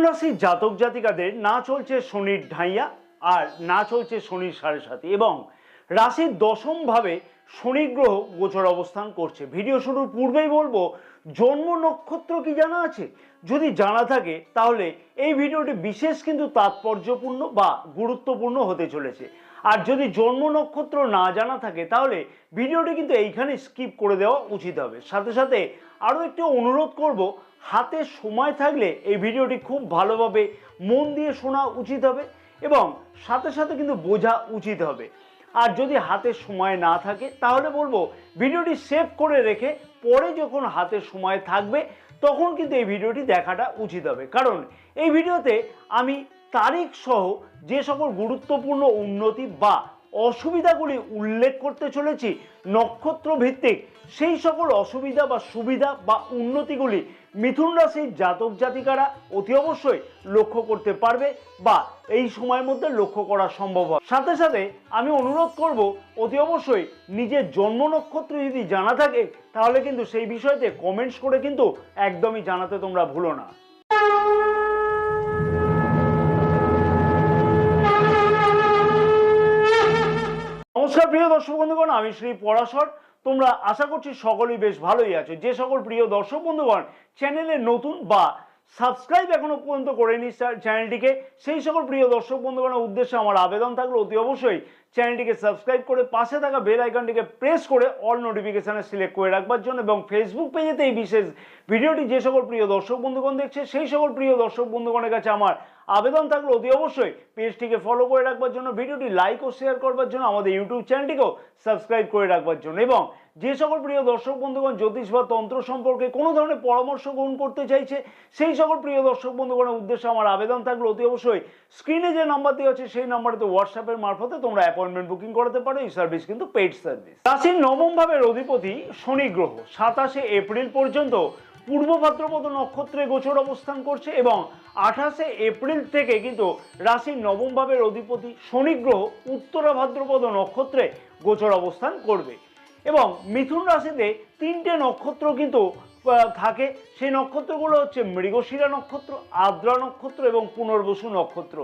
রাশির জাতক জাতিকাদের না চলছে শনির ঢাইয়া আর না চলছে শনির সাড়ে সাথী এবং রাশির দশম ভাবে শনি গ্রহ গোচর অবস্থান করছে। ভিডিও শুরুর পূর্বেই বলবো, জন্ম নক্ষত্র কি জানা আছে? যদি জানা থাকে তাহলে এই ভিডিওটি বিশেষ কিন্তু তাৎপর্যপূর্ণ বা গুরুত্বপূর্ণ হতে চলেছে। আর যদি জন্ম নক্ষত্র না জানা থাকে তাহলে ভিডিওটি কিন্তু এইখানে স্কিপ করে দেওয়া উচিত হবে। সাথে সাথে আরও একটি অনুরোধ করব, হাতে সময় থাকলে এই ভিডিওটি খুব ভালোভাবে মন দিয়ে শোনা উচিত হবে এবং সাথে সাথে কিন্তু বোঝা উচিত হবে। আর যদি হাতে সময় না থাকে তাহলে বলবো ভিডিওটি সেভ করে রেখে পরে যখন হাতে সময় থাকবে তখন কিন্তু এই ভিডিওটি দেখাটা উচিত হবে। কারণ এই ভিডিওতে আমি তারিখ সহ যে সকল গুরুত্বপূর্ণ উন্নতি বা অসুবিধাগুলি উল্লেখ করতে চলেছি নক্ষত্র ভিত্তিক, সেই সকল অসুবিধা বা সুবিধা বা উন্নতিগুলি মিথুন রাশির জাতক জাতিকারা অতি অবশ্যই লক্ষ্য করতে পারবে বা এই সময়ের মধ্যে লক্ষ্য করা সম্ভব হবে। সাথে সাথে আমি অনুরোধ করব, অতি অবশ্যই নিজের জন্ম নক্ষত্র যদি জানা থাকে তাহলে কিন্তু সেই বিষয়তে কমেন্টস করে কিন্তু একদমই জানাতে তোমরা ভুলো না। নমস্কার প্রিয় দর্শক বন্ধুগণ, আমি শ্রী পরাশর। তোমরা আশা করছি সকলেই বেশ ভালোই আছো। যে সকল প্রিয় দর্শক বন্ধুগণ চ্যানেলে নতুন বা সাবস্ক্রাইব এখনো পর্যন্ত করেনি চ্যানেলটিকে, সেই সকল প্রিয় দর্শক বন্ধুগণের উদ্দেশ্যে আমার আবেদন থাকলো অতি অবশ্যই চ্যানেলটিকে সাবস্ক্রাইব করে পাশে থাকা বেল আইকনটিকে প্রেস করে অল নোটিফিকেশনে সিলেক্ট করে রাখবার জন্য এবং ফেসবুক পেজেতে এই বিশেষ ভিডিওটি যে সকল প্রিয় দর্শক বন্ধুগণ দেখছে সেই সকল প্রিয় দর্শক বন্ধুগণের কাছে আমার আবেদন থাকলো অতি অবশ্যই পেজটিকে ফলো করে রাখবার জন্য, ভিডিওটি লাইক ও শেয়ার করবার জন্য, আমাদের ইউটিউব চ্যানেলটিকেও সাবস্ক্রাইব করে রাখবার জন্য। এবং যে সকল প্রিয় দর্শক বন্ধুগণ জ্যোতিষ বা তন্ত্র সম্পর্কে কোনো ধরনের পরামর্শ গ্রহণ করতে চাইছে সেই সকল প্রিয় দর্শক বন্ধুগণের উদ্দেশ্যে আমার আবেদন থাকলো অতি অবশ্যই স্ক্রিনে যে নাম্বারটি আছে সেই নাম্বারটিতে হোয়াটসঅ্যাপের মারফতে তোমরা অ্যাপয়েন্টমেন্ট বুকিং করতে পারো। এই সার্ভিস কিন্তু পেইড সার্ভিস। রাশির নবম ভাবের অধিপতি শনি গ্রহ 27শে এপ্রিল পর্যন্ত পূর্ব ভাদ্রপদ নক্ষত্রে গোচর অবস্থান করছে এবং 28শে এপ্রিল থেকে কিন্তু রাশির নবম ভাবের অধিপতি শনি গ্রহ উত্তরা ভাদ্রপদ নক্ষত্রে গোচর অবস্থান করবে এবং মিথুন রাশিতে তিনটে নক্ষত্র কিন্তু থাকে। সেই নক্ষত্রগুলো হচ্ছে মৃগশিরা নক্ষত্র, আদ্রা নক্ষত্র এবং পুনর্বসু নক্ষত্র।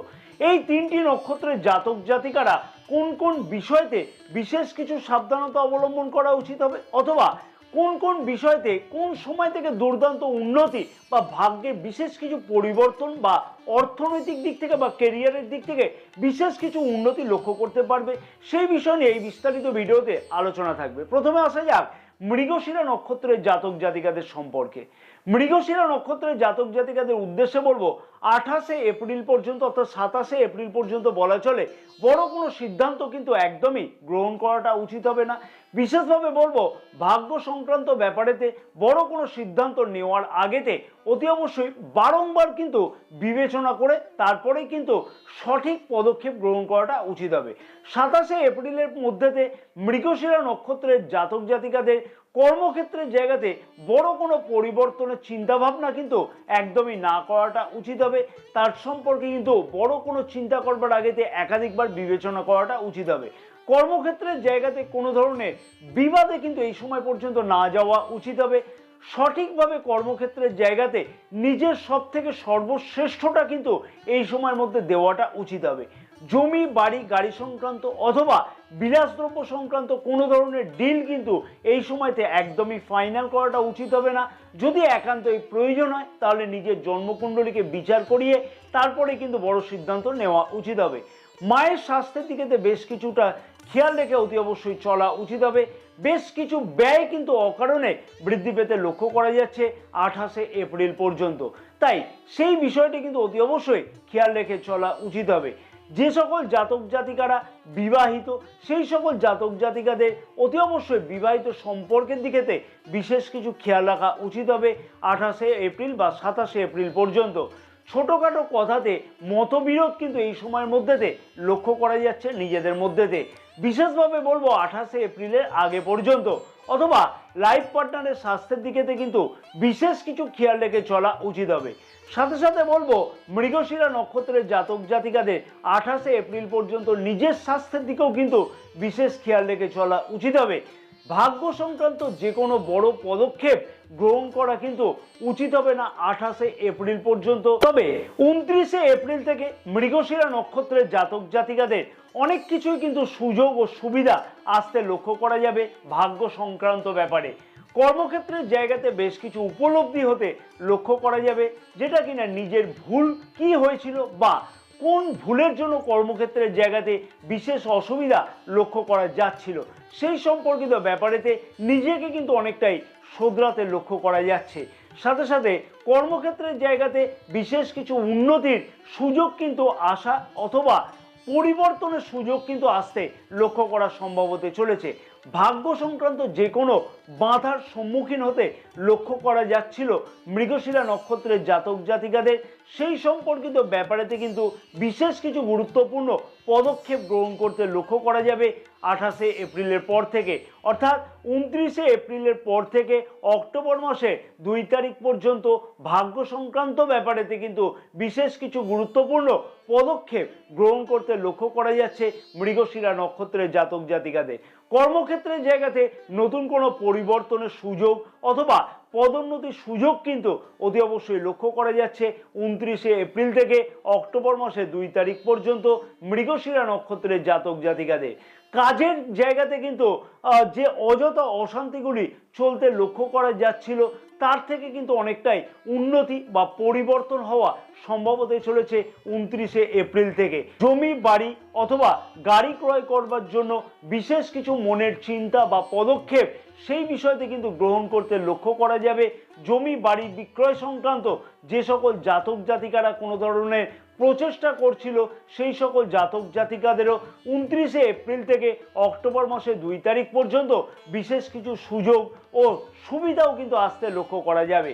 এই তিনটি নক্ষত্রের জাতক জাতিকারা কোন কোন বিষয়তে বিশেষ কিছু সাবধানতা অবলম্বন করা উচিত হবে অথবা কোন কোন বিষয়তে কোন সময় থেকে দুর্দান্ত উন্নতি বা ভাগ্যে বিশেষ কিছু পরিবর্তন বা অর্থনৈতিক দিক থেকে বা কেরিয়ারের দিক থেকে বিশেষ কিছু উন্নতি লক্ষ্য করতে পারবে, সেই বিষয় নিয়ে এই বিস্তারিত ভিডিওতে আলোচনা থাকবে। প্রথমে আসা যাক মৃগশিরা নক্ষত্রের জাতক জাতিকাদের সম্পর্কে। মৃগশিরা নক্ষত্রের জাতক জাতিকাদের উদ্দেশ্যে বলবো 28শে এপ্রিল পর্যন্ত অর্থাৎ 27শে এপ্রিল পর্যন্ত বলা চলে বড় কোনো সিদ্ধান্ত কিন্তু একদমই গ্রহণ করাটা উচিত হবে না। বিশেষভাবে বলবো ভাগ্য সংক্রান্ত ব্যাপারেতে বড় কোনো সিদ্ধান্ত নেওয়ার আগেতে অতি অবশ্যই বারংবার কিন্তু বিবেচনা করে তারপরেই কিন্তু সঠিক পদক্ষেপ গ্রহণ করাটা উচিত হবে। 27শে এপ্রিলের মধ্যেতে মৃগশিরা নক্ষত্রের জাতক জাতিকাদের কর্মক্ষেত্রের জায়গাতে বড় কোনো পরিবর্তনের চিন্তাভাবনা কিন্তু একদমই না করাটা উচিত হবে। তার সম্পর্কে কিন্তু বড় কোনো চিন্তা করবার আগেতে একাধিকবার বিবেচনা করাটা উচিত হবে। কর্মক্ষেত্রের জায়গাতে কোনো ধরনের বিবাদে কিন্তু এই সময় পর্যন্ত না যাওয়া উচিত হবে। সঠিকভাবে কর্মক্ষেত্রের জায়গাতে নিজের সব থেকে সর্বশ্রেষ্ঠটা কিন্তু এই সময়ের মধ্যে দেওয়াটা উচিত হবে। জমি বাড়ি গাড়ি সংক্রান্ত অথবা বিলাসদ্রব্য সংক্রান্ত কোনো ধরনের ডিল কিন্তু এই সময়তে একদমই ফাইনাল করাটা উচিত হবে না। যদি একান্তই প্রয়োজন হয় তাহলে নিজের জন্মকুণ্ডলীকে বিচার করিয়ে তারপরে কিন্তু বড় সিদ্ধান্ত নেওয়া উচিত হবে। মায়ের স্বাস্থ্যের দিকে বেশ কিছুটা খেয়াল রেখে অতি অবশ্যই চলা উচিত হবে। বেশ কিছু ব্যয় কিন্তু অকারণে বৃদ্ধি পেতে লক্ষ্য করা যাচ্ছে 28শে এপ্রিল পর্যন্ত, তাই সেই বিষয়টি কিন্তু অতি অবশ্যই খেয়াল রেখে চলা উচিত হবে। যে সকল জাতক জাতিকারা বিবাহিত সেই সকল জাতক জাতিকাদের অতি অবশ্যই বিবাহিত সম্পর্কের দিকেতে বিশেষ কিছু খেয়াল রাখা উচিত হবে 28শে এপ্রিল বা 27শে এপ্রিল পর্যন্ত। ছোটোখাটো কথাতে মতবিরোধ কিন্তু এই সময়ের মধ্যেতে লক্ষ্য করা যাচ্ছে নিজেদের মধ্যেতে। বিশেষভাবে বলবো 28শে এপ্রিলের আগে পর্যন্ত অথবা লাইফ পার্টনারের স্বাস্থ্যের দিকেতে কিন্তু বিশেষ কিছু খেয়াল রেখে চলা উচিত হবে। সাথে সাথে বলবো মৃগশিরা নক্ষত্রের জাতক জাতিকাদের 28শে এপ্রিল পর্যন্ত নিজের স্বাস্থ্যের দিকেও কিন্তু বিশেষ খেয়াল রেখে চলা উচিত হবে। ভাগ্য সংক্রান্ত যে কোনো বড় পদক্ষেপ গ্রহণ করা কিন্তু উচিত হবে না 28শে এপ্রিল পর্যন্ত। তবে 29শে এপ্রিল থেকে মৃগশিরা নক্ষত্রের জাতক জাতিকাদের অনেক কিছুই কিন্তু সুযোগ ও সুবিধা আসতে লক্ষ্য করা যাবে ভাগ্য সংক্রান্ত ব্যাপারে। কর্মক্ষেত্রের জায়গাতে বেশ কিছু উপলব্ধি হতে লক্ষ্য করা যাবে, যেটা কিনা নিজের ভুল কি হয়েছিল বা কোন ভুলের জন্য কর্মক্ষেত্রের জায়গাতে বিশেষ অসুবিধা লক্ষ্য করা যাচ্ছিল সেই সম্পর্কিত ব্যাপারেতে নিজেকে কিন্তু অনেকটাই শোধরাতে লক্ষ্য করা যাচ্ছে। সাথে সাথে কর্মক্ষেত্রের জায়গাতে বিশেষ কিছু উন্নতির সুযোগ কিন্তু আসা অথবা পরিবর্তনের সুযোগ কিন্তু আসতে লক্ষ্য করা সম্ভব হতে চলেছে। ভাগ্য সংক্রান্ত যে কোনো বাধার সম্মুখীন হতে লক্ষ্য করা যাচ্ছিল মৃগশিরা নক্ষত্রের জাতক জাতিকাদের, সেই সম্পর্কিত ব্যাপারেতে কিন্তু বিশেষ কিছু গুরুত্বপূর্ণ পদক্ষেপ গ্রহণ করতে লক্ষ্য করা যাবে 28শে এপ্রিলের পর থেকে। অর্থাৎ 29শে এপ্রিলের পর থেকে অক্টোবর মাসে 2 তারিখ পর্যন্ত ভাগ্য সংক্রান্ত ব্যাপারেতে কিন্তু বিশেষ কিছু গুরুত্বপূর্ণ পদক্ষেপ গ্রহণ করতে লক্ষ্য করা যাচ্ছে মৃগশিরা নক্ষত্রের জাতক জাতিকাদের। কর্মক্ষেত্রের জায়গাতে নতুন কোনো পরিবর্তনের সুযোগ অথবা পদোন্নতির সুযোগ কিন্তু অতি অবশ্যই লক্ষ্য করা যাচ্ছে 29শে এপ্রিল থেকে অক্টোবর মাসে 2 তারিখ পর্যন্ত মৃগশিরা নক্ষত্রের জাতক জাতিকাদের। কাজের জায়গাতে কিন্তু যে অযথা অশান্তিগুলি চলতে লক্ষ্য করা যাচ্ছিল তার থেকে কিন্তু অনেকটাই উন্নতি বা পরিবর্তন হওয়া সম্ভব হতে চলেছে 29শে এপ্রিল থেকে। জমি বাড়ি অথবা গাড়ি ক্রয় করবার জন্য বিশেষ কিছু মনের চিন্তা বা পদক্ষেপ সেই বিষয়তে কিন্তু গ্রহণ করতে লক্ষ্য করা যাবে। জমি বাড়ি বিক্রয় সংক্রান্ত যে সকল জাতক জাতিকারা কোনো ধরনের প্রচেষ্টা করছিল সেই সকল জাতক জাতিকাদেরও 29শে এপ্রিল থেকে অক্টোবর মাসে 2 তারিখ পর্যন্ত বিশেষ কিছু সুযোগ ও সুবিধাও কিন্তু আসতে লক্ষ্য করা যাবে।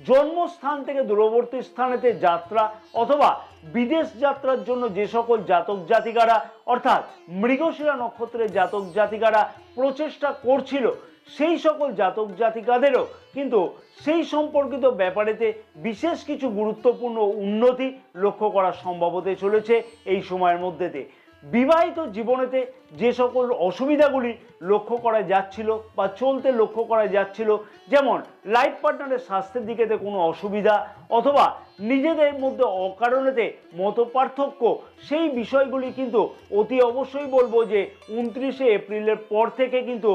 জন্মস্থান থেকে দূরবর্তী স্থানেতে যাত্রা অথবা বিদেশ যাত্রার জন্য যে সকল জাতক জাতিকারা অর্থাৎ মৃগশিরা নক্ষত্রের জাতক জাতিকারা প্রচেষ্টা করছিল সেই সকল জাতক জাতিকাদেরও কিন্তু সেই সম্পর্কিত ব্যাপারেতে বিশেষ কিছু গুরুত্বপূর্ণ উন্নতি লক্ষ্য করা সম্ভব হতে চলেছে এই সময়ের মধ্যেতে। বিবাহিত জীবনেতে যে সকল অসুবিধাগুলি লক্ষ্য করা যাচ্ছিল বা চলতে লক্ষ্য করা যাচ্ছিল, যেমন লাইফ পার্টনারের স্বাস্থ্যের দিকেতে কোনো অসুবিধা অথবা নিজেদের মধ্যে অকারণেতে মতপার্থক্য, সেই বিষয়গুলি কিন্তু অতি অবশ্যই বলবো যে 29শে এপ্রিলের পর থেকে কিন্তু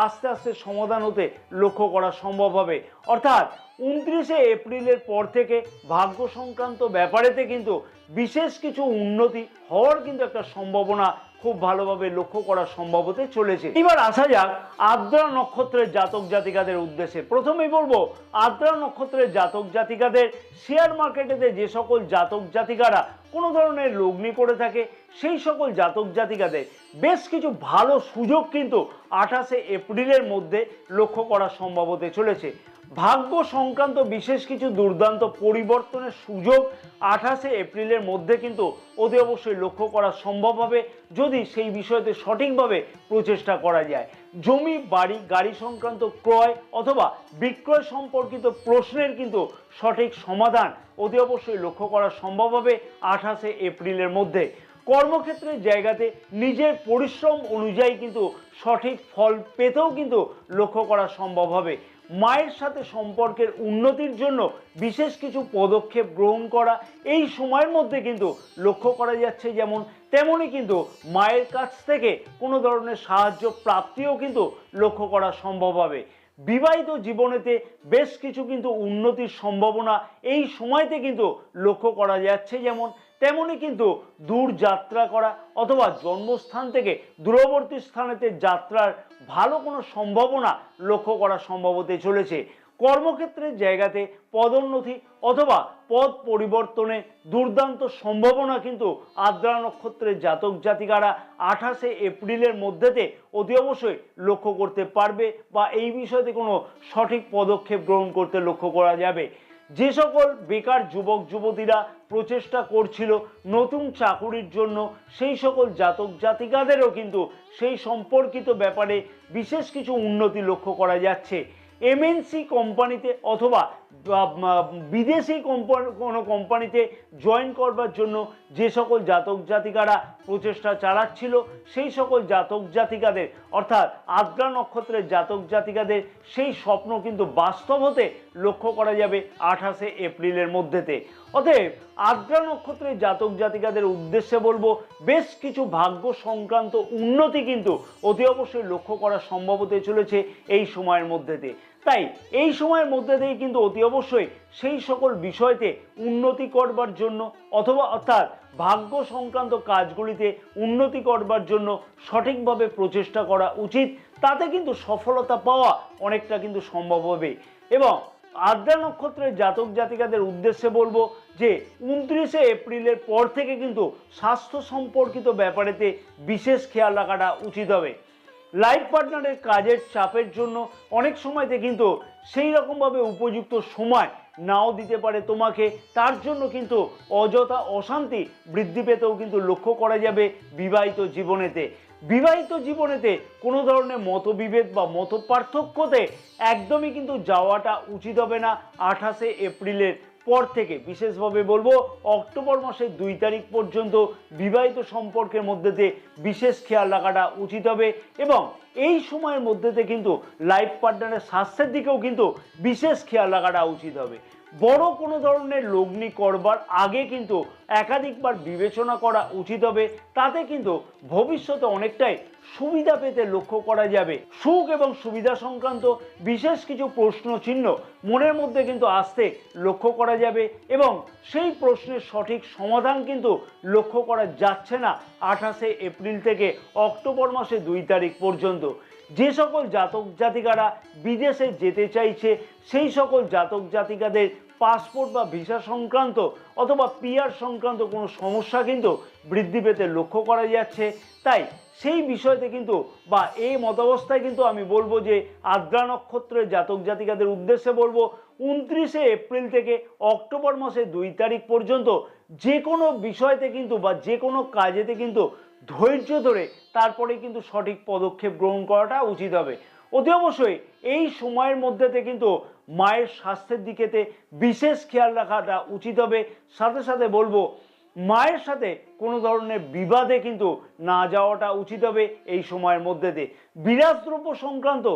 আস্তে আস্তে সমাধান হতে লক্ষ্য করা সম্ভব হবে। অর্থাৎ 29শে এপ্রিলের পর থেকে ভাগ্য সংক্রান্ত ব্যাপারেতে কিন্তু বিশেষ কিছু উন্নতি হওয়ার কিন্তু একটা সম্ভাবনা খুব ভালোভাবে লক্ষ্য করা সম্ভব হতে চলেছে। এবার আসা যাক আদ্রা নক্ষত্রের জাতক জাতিকাদের উদ্দেশ্যে। প্রথমেই বলবো আদ্রা নক্ষত্রের জাতক জাতিকাদের শেয়ার মার্কেটেতে যে সকল জাতক জাতিকারা কোনো ধরনের লগ্নি করে থাকে সেই সকল জাতক জাতিকাদের বেশ কিছু ভালো সুযোগ কিন্তু 28শে এপ্রিলের মধ্যে লক্ষ্য করা সম্ভব হতে চলেছে। ভাগ্য সংক্রান্ত বিশেষ কিছু দুর্দান্ত পরিবর্তনের সুযোগ 28শে এপ্রিলের মধ্যে কিন্তু অতি অবশ্যই লক্ষ্য করা সম্ভব হবে যদি সেই বিষয়তে সঠিকভাবে প্রচেষ্টা করা যায়। জমি বাড়ি গাড়ি সংক্রান্ত ক্রয় অথবা বিক্রয় সম্পর্কিত প্রশ্নের কিন্তু সঠিক সমাধান অতি অবশ্যই লক্ষ্য করা সম্ভব হবে 28শে এপ্রিলের মধ্যে। কর্মক্ষেত্রের জায়গাতে নিজের পরিশ্রম অনুযায়ী কিন্তু সঠিক ফল পেতেও কিন্তু লক্ষ্য করা সম্ভব হবে। মায়ের সাথে সম্পর্কের উন্নতির জন্য বিশেষ কিছু পদক্ষেপ গ্রহণ করা এই সময়ের মধ্যে কিন্তু লক্ষ্য করা যাচ্ছে, যেমন তেমনই কিন্তু মায়ের কাছ থেকে কোনো ধরনের সাহায্য প্রাপ্তিও কিন্তু লক্ষ্য করা সম্ভব হবে। বিবাহিত জীবনেতে বেশ কিছু কিন্তু উন্নতির সম্ভাবনা এই সময়তে কিন্তু লক্ষ্য করা যাচ্ছে, যেমন তেমনই কিন্তু দূর যাত্রা করা অথবা জন্মস্থান থেকে দূরবর্তী স্থানেতে যাত্রার ভালো কোনো সম্ভাবনা লক্ষ্য করা সম্ভব হতে চলেছে। কর্মক্ষেত্রের জায়গাতে পদোন্নতি অথবা পদ পরিবর্তনে দুর্দান্ত সম্ভাবনা কিন্তু আদ্রা নক্ষত্রের জাতক জাতিকারা 28শে এপ্রিলের মধ্যেতে অতি অবশ্যই লক্ষ্য করতে পারবে বা এই বিষয়তে কোনো সঠিক পদক্ষেপ গ্রহণ করতে লক্ষ্য করা যাবে। যে সকল বেকার যুবক যুবতীরা প্রচেষ্টা করছিল নতুন চাকুরির জন্য সেই সকল জাতক জাতিকাদেরও কিন্তু সেই সম্পর্কিত ব্যাপারে বিশেষ কিছু উন্নতি লক্ষ্য করা যাচ্ছে। এমএনসি কোম্পানিতে অথবা বিদেশি কোনো কোম্পানিতে জয়েন করবার জন্য যে সকল জাতক জাতিকারা প্রচেষ্টা চালাচ্ছিল সেই সকল জাতক জাতিকাদের অর্থাৎ আদ্রা নক্ষত্রের জাতক জাতিকাদের সেই স্বপ্ন কিন্তু বাস্তব হতে লক্ষ্য করা যাবে 28শে এপ্রিলের মধ্যেতে। অতএব আদ্রা নক্ষত্রের জাতক জাতিকাদের উদ্দেশ্যে বলবো বেশ কিছু ভাগ্য সংক্রান্ত উন্নতি কিন্তু অতি অবশ্যই লক্ষ্য করা সম্ভব হতে চলেছে এই সময়ের মধ্যেতে। তাই এই সময়ের মধ্যে দিয়ে কিন্তু অতি অবশ্যই সেই সকল বিষয়তে উন্নতি করবার জন্য অথবা অর্থাৎ ভাগ্য সংক্রান্ত কাজগুলিতে উন্নতি করবার জন্য সঠিকভাবে প্রচেষ্টা করা উচিত। তাতে কিন্তু সফলতা পাওয়া অনেকটা কিন্তু সম্ভব হবে। এবং আদ্রা নক্ষত্রের জাতক জাতিকাদের উদ্দেশ্যে বলবো যে 29শে এপ্রিলের পর থেকে কিন্তু স্বাস্থ্য সম্পর্কিত ব্যাপারেতে বিশেষ খেয়াল রাখাটা উচিত হবে। লাইফ পার্টনারের কাজের চাপের জন্য অনেক সময়তে কিন্তু সেই রকমভাবে উপযুক্ত সময় নাও দিতে পারে তোমাকে, তার জন্য কিন্তু অযথা অশান্তি বৃদ্ধি পেতেও কিন্তু লক্ষ্য করা যাবে বিবাহিত জীবনেতে। বিবাহিত জীবনেতে কোনো ধরনের মতবিভেদ বা মত পার্থক্যতে একদমই কিন্তু যাওয়াটা উচিত হবে না 28শে এপ্রিলের পর থেকে। বিশেষভাবে বলবো অক্টোবর মাসের 2 তারিখ পর্যন্ত বিবাহিত সম্পর্কের মধ্যেতে বিশেষ খেয়াল রাখাটা উচিত হবে। এবং এই সময়ের মধ্যেতে কিন্তু লাইফ পার্টনারের স্বাস্থ্যের দিকেও কিন্তু বিশেষ খেয়াল রাখাটা উচিত হবে। বড় কোনো ধরনের লগ্নি করবার আগে কিন্তু একাধিকবার বিবেচনা করা উচিত হবে। তাতে কিন্তু ভবিষ্যতে অনেকটাই সুবিধা পেতে লক্ষ্য করা যাবে। সুখ এবং সুবিধা সংক্রান্ত বিশেষ কিছু প্রশ্ন চিহ্ন মনের মধ্যে কিন্তু আসতে লক্ষ্য করা যাবে এবং সেই প্রশ্নের সঠিক সমাধান কিন্তু লক্ষ্য করা যাচ্ছে না 28শে এপ্রিল থেকে অক্টোবর মাসের 2 তারিখ পর্যন্ত। যে সকল জাতক জাতিকারা বিদেশে যেতে চাইছে সেই সকল জাতক জাতিকাদের পাসপোর্ট বা ভিসা সংক্রান্ত অথবা পিআর সংক্রান্ত কোনো সমস্যা কিন্তু বৃদ্ধি পেতে লক্ষ্য করা যাচ্ছে। তাই সেই বিষয়তে কিন্তু বা এই মতাবস্থায় কিন্তু আমি বলবো যে আদ্রা নক্ষত্রের জাতক জাতিকাদের উদ্দেশ্যে বলবো 29শে এপ্রিল থেকে অক্টোবর মাসের 2 তারিখ পর্যন্ত যে কোনো বিষয়তে কিন্তু বা যে কোনো কাজেতে কিন্তু ধৈর্য ধরে তারপরে কিন্তু সঠিক পদক্ষেপ গ্রহণ করাটা উচিত হবে। অতি অবশ্যই এই সময়ের মধ্যেতে কিন্তু মায়ের স্বাস্থ্যের দিকেতে বিশেষ খেয়াল রাখাটা উচিত হবে। সাথে সাথে বলবো মায়ের সাথে কোনো ধরনের বিবাদে কিন্তু না যাওয়াটা উচিত হবে এই সময়ের মধ্যেতে। বিলাসদ্রব্য সংক্রান্ত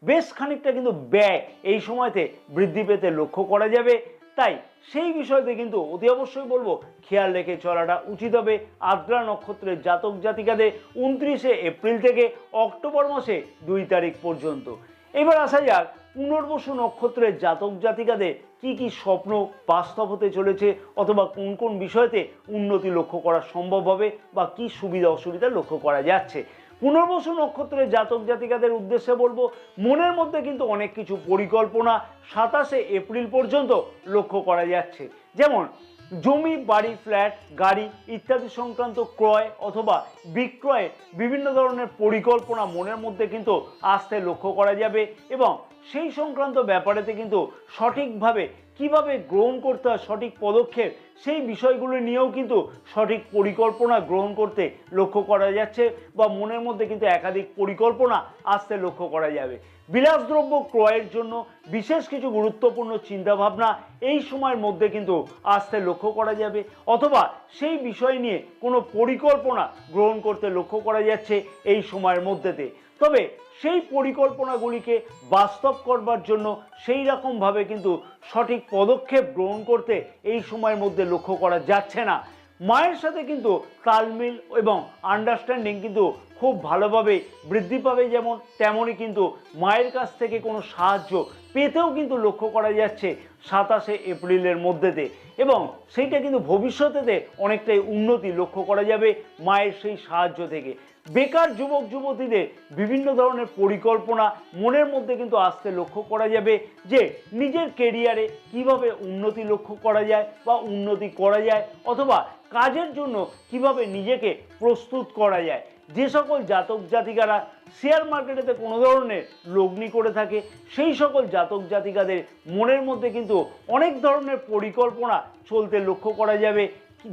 বেশ খানিকটা কিন্তু ব্যয় এই সময়তে বৃদ্ধি পেতে লক্ষ্য করা যাবে। তাই সেই বিষয়তে কিন্তু অতি অবশ্যই বলবো খেয়াল রেখে চলাটা উচিত হবে আদ্রা নক্ষত্রের জাতক জাতিকাদের 29শে এপ্রিল থেকে অক্টোবর মাসে 2 তারিখ পর্যন্ত। এবার আসা যাক পুনর্বসু নক্ষত্রের জাতক জাতিকাদের কি কি স্বপ্ন বাস্তব হতে চলেছে অথবা কোন কোন বিষয়তে উন্নতি লক্ষ্য করা সম্ভব হবে বা কি সুবিধা অসুবিধা লক্ষ্য করা যাচ্ছে। পুনর্বসু নক্ষত্রের জাতক জাতিকাদের উদ্দেশ্যে বলবো মনের মধ্যে কিন্তু অনেক কিছু পরিকল্পনা 27শে এপ্রিল পর্যন্ত লক্ষ্য করা যাচ্ছে। যেমন জমি, বাড়ি, ফ্ল্যাট, গাড়ি ইত্যাদি সংক্রান্ত ক্রয় অথবা বিক্রয়ে বিভিন্ন ধরনের পরিকল্পনা মনের মধ্যে কিন্তু আসতে লক্ষ্য করা যাবে এবং সেই সংক্রান্ত ব্যাপারেতে কিন্তু সঠিকভাবে কিভাবে গ্রহণ করতে হয় সঠিক পদক্ষেপ সেই বিষয়গুলো নিয়েও কিন্তু সঠিক পরিকল্পনা গ্রহণ করতে লক্ষ্য করা যাচ্ছে বা মনের মধ্যে কিন্তু একাধিক পরিকল্পনা আসতে লক্ষ্য করা যাবে। বিলাসদ্রব্য ক্রয়ের জন্য বিশেষ কিছু গুরুত্বপূর্ণ চিন্তাভাবনা এই সময়ের মধ্যে কিন্তু আসতে লক্ষ্য করা যাবে অথবা সেই বিষয় নিয়ে কোনো পরিকল্পনা গ্রহণ করতে লক্ষ্য করা যাচ্ছে এই সময়ের মধ্যেতে। তবে সেই পরিকল্পনাগুলিকে বাস্তব করবার জন্য সেই রকমভাবে কিন্তু সঠিক পদক্ষেপ গ্রহণ করতে এই সময়ের মধ্যে লক্ষ্য করা যাচ্ছে না। মায়ের সাথে কিন্তু তালমিল এবং আন্ডারস্ট্যান্ডিং কিন্তু খুব ভালোভাবে বৃদ্ধি পাবে, যেমন তেমনই কিন্তু মায়ের কাছ থেকে কোনো সাহায্য পেতেও কিন্তু লক্ষ্য করা যাচ্ছে 27শে এপ্রিলের মধ্যেতে এবং সেইটা কিন্তু ভবিষ্যতেতে অনেকটাই উন্নতি লক্ষ্য করা যাবে মায়ের সেই সাহায্য থেকে। বেকার যুবক যুবতীদের বিভিন্ন ধরনের পরিকল্পনা মনের মধ্যে কিন্তু আসতে লক্ষ্য করা যাবে যে নিজের কেরিয়ারে কিভাবে উন্নতি লক্ষ্য করা যায় বা উন্নতি করা যায় অথবা কাজের জন্য কিভাবে নিজেকে প্রস্তুত করা যায়। যে সকল জাতক জাতিকারা শেয়ার মার্কেটেতে কোনো ধরনের লগ্নি করে থাকে সেই সকল জাতক জাতিকাদের মনের মধ্যে কিন্তু অনেক ধরনের পরিকল্পনা চলতে লক্ষ্য করা যাবে।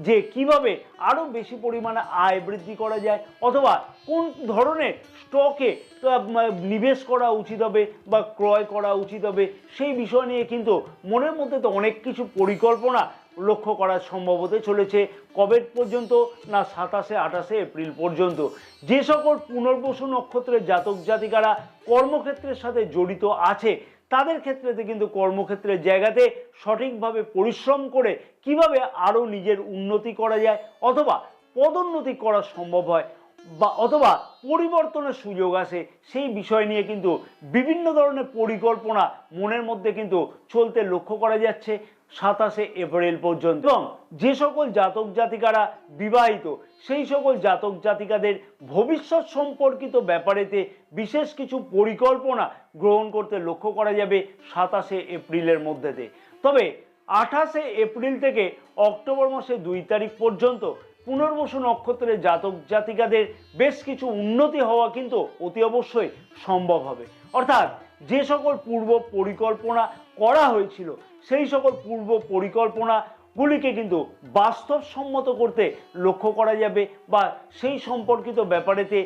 যে কিভাবে আরও বেশি পরিমাণে আয় বৃদ্ধি করা যায়, অথবা কোন ধরনের স্টকে নিবেশ করা উচিত হবে বা ক্রয় করা উচিত হবে, সেই বিষয় নিয়ে কিন্তু মনের মধ্যে তো অনেক কিছু পরিকল্পনা লক্ষ্য করা সম্ভব হতে চলেছে। কবে পর্যন্ত না 27-28 এপ্রিল পর্যন্ত। যে সকল পুনর্বসু নক্ষত্রের জাতক জাতিকারা কর্মক্ষেত্রের সাথে জড়িত আছে তাদের ক্ষেত্রেতে কিন্তু কর্মক্ষেত্রের জায়গাতে সঠিকভাবে পরিশ্রম করে কিভাবে আরও নিজের উন্নতি করা যায়, অথবা পদোন্নতি করা সম্ভব হয়, বা অথবা পরিবর্তনের সুযোগ আসে, সেই বিষয় নিয়ে কিন্তু বিভিন্ন ধরনের পরিকল্পনা মনের মধ্যে কিন্তু চলতে লক্ষ্য করা যাচ্ছে 27 এপ্রিল পর্যন্ত। এবং যে সকল জাতক জাতিকারা বিবাহিত সেই সকল জাতক জাতিকাদের ভবিষ্যৎ সম্পর্কিত ব্যাপারেতে বিশেষ কিছু পরিকল্পনা গ্রহণ করতে লক্ষ্য করা যাবে 27 এপ্রিলের মধ্যেতে। তবে 28 এপ্রিল থেকে অক্টোবর মাসের 2 তারিখ পর্যন্ত পুনর্বসু নক্ষত্রের জাতক জাতিকাদের বেশ কিছু উন্নতি হওয়া কিন্তু অতি অবশ্যই সম্ভব হবে। অর্থাৎ যে সকল পূর্ব পরিকল্পনা করা হয়েছিল সেই সকল পূর্ব পরিকল্পনাগুলিকে কিন্তু বাস্তবসম্মত করতে লক্ষ্য করা যাবে, বা সেই সম্পর্কিত ব্যাপারেতে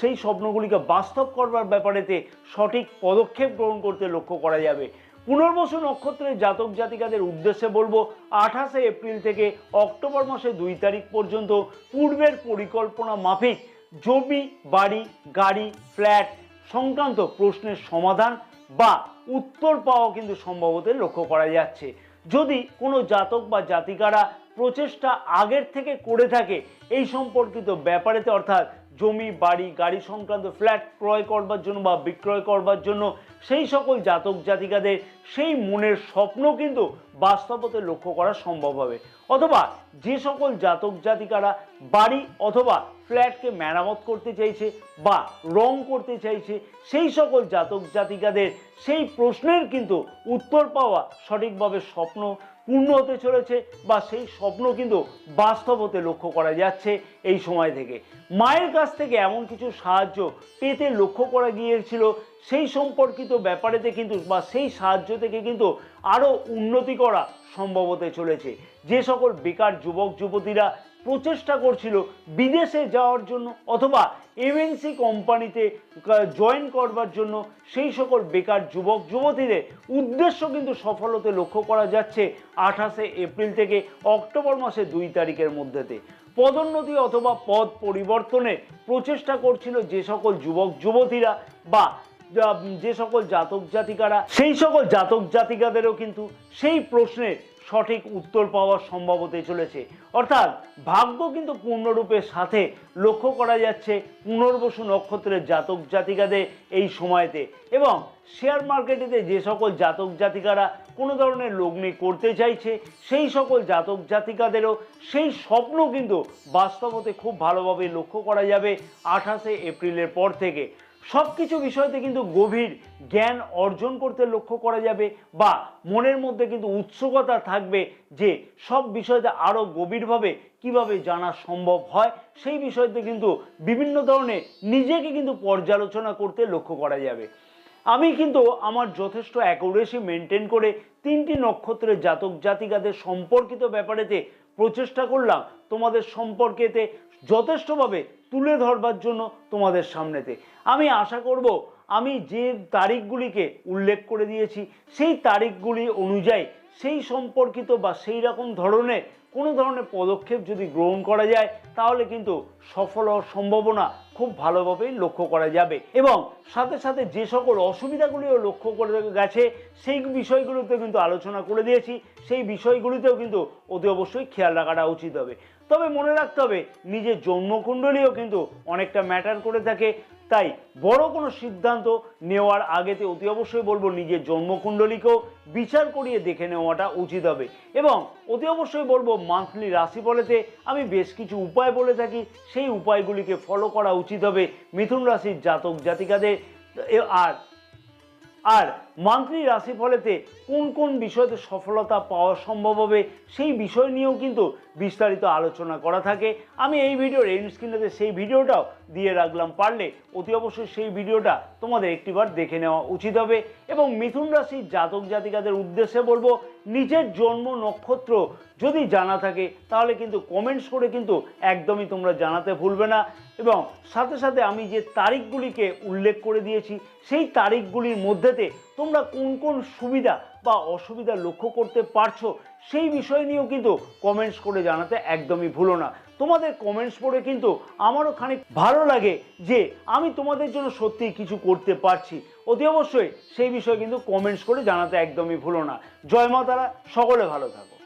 সেই স্বপ্নগুলিকে বাস্তব করবার ব্যাপারেতে সঠিক পদক্ষেপ গ্রহণ করতে লক্ষ্য করা যাবে। পুনর্বসু নক্ষত্রের জাতক জাতিকাদের উদ্দেশ্যে বলবো 28 এপ্রিল থেকে অক্টোবর মাসের 2 তারিখ পর্যন্ত পূর্বের পরিকল্পনা মাফিক জমি, বাড়ি, গাড়ি, ফ্ল্যাট সংক্রান্ত প্রশ্নের সমাধান বা উত্তর পাওয়া কিন্তু সম্ভব হতে লক্ষ্য করা যাচ্ছে। যদি কোনো জাতক বা জাতিকারা প্রচেষ্টা আগের থেকে করে থাকে এই সম্পর্কিত ব্যাপারেতে, অর্থাৎ জমি, বাড়ি, গাড়ি সংক্রান্ত ফ্ল্যাট ক্রয় করবার জন্য বা বিক্রয় করবার জন্য, সেই সকল জাতক জাতিকাদের সেই মনের স্বপ্ন কিন্তু বাস্তবতে লক্ষ্য করা সম্ভব হবে। অথবা যে সকল জাতক জাতিকারা বাড়ি অথবা ফ্ল্যাটকে মেরামত করতে চাইছে বা রং করতে চাইছে সেই সকল জাতক জাতিকাদের সেই প্রশ্নের কিন্তু উত্তর পাওয়া সঠিকভাবে স্বপ্ন পূর্ণ হতে চলেছে, বা সেই স্বপ্ন কিন্তু বাস্তব হতে লক্ষ্য করা যাচ্ছে এই সময় থেকে। মায়ের কাছ থেকে এমন কিছু সাহায্য পেতে লক্ষ্য করা গিয়েছিল সেই সম্পর্কিত ব্যাপারেতে কিন্তু বা সেই সাহায্য থেকে কিন্তু আরও উন্নতি করা সম্ভব হতে চলেছে। যে সকল বেকার যুবক যুবতীরা প্রচেষ্টা করছিল বিদেশে যাওয়ার জন্য অথবা এমএনসি কোম্পানিতে জয়েন করবার জন্য, সেই সকল বেকার যুবক যুবতীদের উদ্দেশ্য কিন্তু সফল হতে লক্ষ্য করা যাচ্ছে 28 এপ্রিল থেকে অক্টোবর মাসের 2 তারিখের মধ্যেতে। পদোন্নতি অথবা পদ পরিবর্তনের প্রচেষ্টা করছিল যে সকল যুবক যুবতীরা বা যে সকল জাতক জাতিকারা, সেই সকল জাতক জাতিকাদেরও কিন্তু সেই প্রশ্নের সঠিক উত্তর পাওয়া সম্ভব হতে চলেছে। অর্থাৎ ভাগ্য কিন্তু পূর্ণরূপে সাথে লক্ষ্য করা যাচ্ছে পুনর্বসু নক্ষত্রের জাতক জাতিকাদের এই সময়তে। এবং শেয়ার মার্কেটেতে যে সকল জাতক জাতিকারা কোনো ধরনের লগ্নি করতে চাইছে সেই সকল জাতক জাতিকাদেরও সেই স্বপ্ন কিন্তু বাস্তব হতে খুব ভালোভাবে লক্ষ্য করা যাবে 28 এপ্রিলের পর থেকে। সব কিছু বিষয়তে কিন্তু গভীর জ্ঞান অর্জন করতে লক্ষ্য করা যাবে, বা মনের মধ্যে কিন্তু উৎসুকতা থাকবে যে সব বিষয়তে আরও গভীরভাবে কিভাবে জানা সম্ভব হয়, সেই বিষয়তে কিন্তু বিভিন্ন ধরনের নিজেকে কিন্তু পর্যালোচনা করতে লক্ষ্য করা যাবে। আমি কিন্তু আমার যথেষ্ট অ্যাকুরেসি মেনটেন করে 3টি নক্ষত্রের জাতক জাতিকাদের সম্পর্কিত ব্যাপারেতে প্রচেষ্টা করলাম তোমাদের সম্পর্কেতে যথেষ্টভাবে তুলে ধরবার জন্য তোমাদের সামনেতে। আমি আশা করব আমি যে তারিখগুলিকে উল্লেখ করে দিয়েছি সেই তারিখগুলি অনুযায়ী সেই সম্পর্কিত বা সেই রকম ধরনের কোনো ধরনের পদক্ষেপ যদি গ্রহণ করা যায় তাহলে কিন্তু সফল হওয়ার সম্ভাবনা খুব ভালোভাবেই লক্ষ্য করা যাবে। এবং সাথে সাথে যে সকল অসুবিধাগুলিও লক্ষ্য করে গেছে সেই বিষয়গুলোতে কিন্তু আলোচনা করে দিয়েছি, সেই বিষয়গুলিতেও কিন্তু অতি অবশ্যই খেয়াল রাখাটা উচিত হবে। তবে মনে রাখতে হবে নিজের জন্মকুণ্ডলীও কিন্তু অনেকটা ম্যাটার করে থাকে, তাই বড় কোনো সিদ্ধান্ত নেওয়ার আগেতে অতি অবশ্যই বলবো নিজের জন্মকুণ্ডলীকেও বিচার করিয়ে দেখে নেওয়াটা উচিত হবে। এবং অতি অবশ্যই বলবো মান্থলি রাশিফলেতে আমি বেশ কিছু উপায় বলে থাকি, সেই উপায়গুলিকে ফলো করা উচিত হবে মিথুন রাশির জাতক জাতিকাদের। আর মান্থলি রাশিফলেতে কোন কোন বিষয়তে সফলতা পাওয়া সম্ভব হবে সেই বিষয় নিয়েও কিন্তু বিস্তারিত আলোচনা করা থাকে। আমি এই ভিডিওর এন্ড স্ক্রিনেতে সেই ভিডিওটাও দিয়ে রাখলাম, পারলে অতি অবশ্যই সেই ভিডিওটা তোমাদের একটিবার দেখে নেওয়া উচিত হবে। এবং মিথুন রাশির জাতক জাতিকাদের উদ্দেশ্যে বলবো, নিজের জন্ম নক্ষত্র যদি জানা থাকে তাহলে কিন্তু কমেন্টস করে কিন্তু একদমই তোমরা জানাতে ভুলবে না। এবং সাথে সাথে আমি যে তারিখগুলিকে উল্লেখ করে দিয়েছি সেই তারিখগুলির মধ্যেতে তোমরা কোন কোন সুবিধা বা অসুবিধা লক্ষ্য করতে পারছো সেই বিষয় নিয়েও কিন্তু কমেন্টস করে জানাতে একদমই ভুলো না। তোমাদের কমেন্টস পড়ে কিন্তু আমারও খানিক ভালো লাগে যে আমি তোমাদের জন্য সত্যিই কিছু করতে পারছি। অতি অবশ্যই সেই বিষয়ে কিন্তু কমেন্টস করে জানাতে একদমই ভুলো না। জয় মা তারা, সকলে ভালো থাকো।